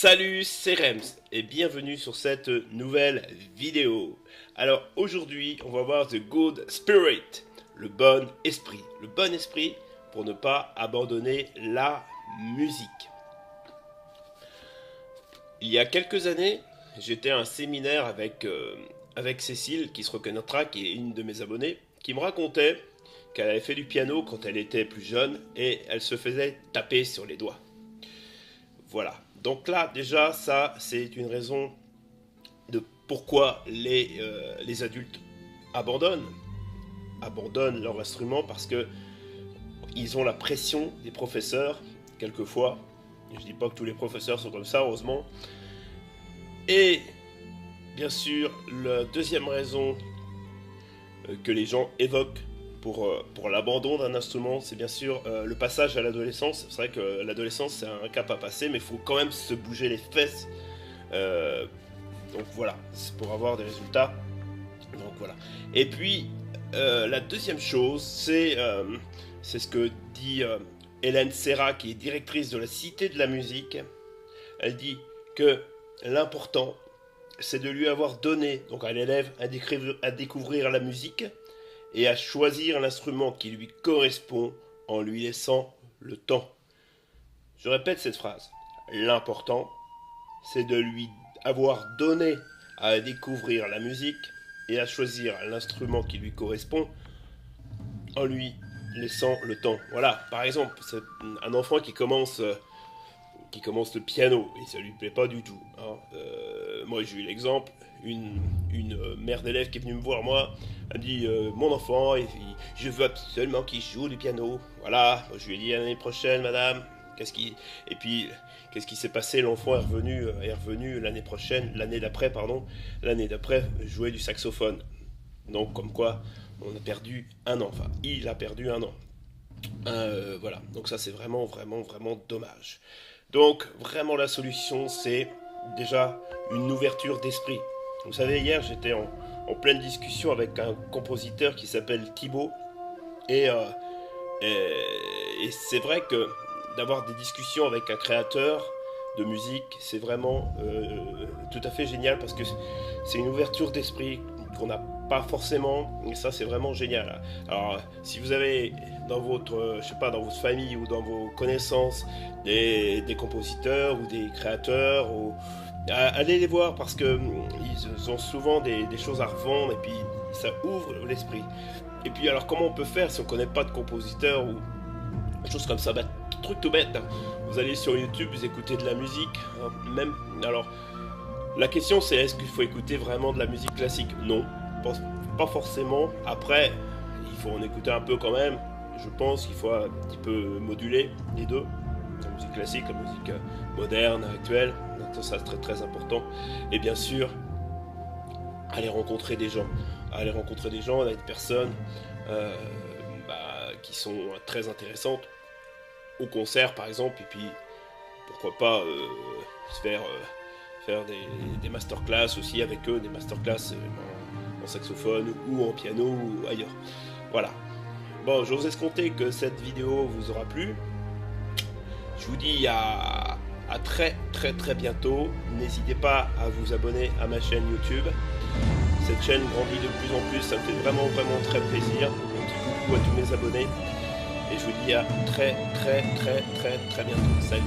Salut, c'est Rems et bienvenue sur cette nouvelle vidéo. Alors aujourd'hui, on va voir The Good Spirit, le bon esprit. Le bon esprit pour ne pas abandonner la musique. Il y a quelques années, j'étais à un séminaire avec Cécile, qui se reconnaîtra, qui est une de mes abonnées, qui me racontait qu'elle avait fait du piano quand elle était plus jeune et elle se faisait taper sur les doigts. Voilà. Donc là, déjà, ça, c'est une raison de pourquoi les adultes abandonnent leur instrument, parce que ils ont la pression des professeurs, quelquefois. Je dis pas que tous les professeurs sont comme ça, heureusement. Et, bien sûr, la deuxième raison que les gens évoquent pour l'abandon d'un instrument, c'est bien sûr le passage à l'adolescence. C'est vrai que l'adolescence, c'est un cap à passer, mais il faut quand même se bouger les fesses. Donc voilà, c'est pour avoir des résultats. Donc voilà. Et puis, la deuxième chose, c'est ce que dit Hélène Serra, qui est directrice de la Cité de la musique. Elle dit que l'important, c'est de lui avoir donné, donc à l'élève, à découvrir la musique, et à choisir l'instrument qui lui correspond en lui laissant le temps. Je répète cette phrase. L'important, c'est de lui avoir donné à découvrir la musique et à choisir l'instrument qui lui correspond en lui laissant le temps. Voilà, par exemple, c'est un enfant qui commence le piano et ça lui plaît pas du tout. Moi, j'ai eu l'exemple, une mère d'élève qui est venue me voir, moi, elle me dit mon enfant, je veux absolument qu'il joue du piano. Voilà, moi, je lui ai dit l'année prochaine, madame. Et puis, qu'est-ce qui s'est passé? L'enfant est revenu l'année prochaine, l'année d'après, jouer du saxophone. Donc, comme quoi, on a perdu un an. Enfin, il a perdu un an. Voilà, donc ça, c'est vraiment, vraiment, vraiment dommage. Donc, vraiment, la solution, c'est déjà une ouverture d'esprit. Vous savez, hier, j'étais en pleine discussion avec un compositeur qui s'appelle Thibaut. Et c'est vrai que d'avoir des discussions avec un créateur de musique, c'est vraiment tout à fait génial, parce que c'est une ouverture d'esprit qu'on n'a pas forcément, et ça, c'est vraiment génial. Alors, si vous avez dans votre famille ou dans vos connaissances des compositeurs ou des créateurs, allez les voir, parce que ils ont souvent des choses à revendre, et puis ça ouvre l'esprit. Et puis alors, comment on peut faire si on ne connaît pas de compositeur ou des choses comme ça? Truc tout bête, hein. Vous allez sur YouTube, vous écoutez de la musique, hein, même. Alors, la question, c'est, est-ce qu'il faut écouter vraiment de la musique classique? Non, pas forcément. Après, il faut en écouter un peu quand même. Je pense qu'il faut un petit peu moduler les deux, la musique classique, la musique moderne, actuelle. Donc ça, c'est très très important. Et bien sûr, aller rencontrer des gens, des personnes qui sont très intéressantes au concert, par exemple. Et puis pourquoi pas se faire des masterclass aussi avec eux, des masterclass en saxophone ou en piano ou ailleurs. Voilà. Bon, j'ose escompter que cette vidéo vous aura plu. Je vous dis à très très très bientôt. N'hésitez pas à vous abonner à ma chaîne YouTube. Cette chaîne grandit de plus en plus, ça me fait vraiment vraiment très plaisir. Un petit coucou à tous mes abonnés. Et je vous dis à très très très très très bientôt. Salut.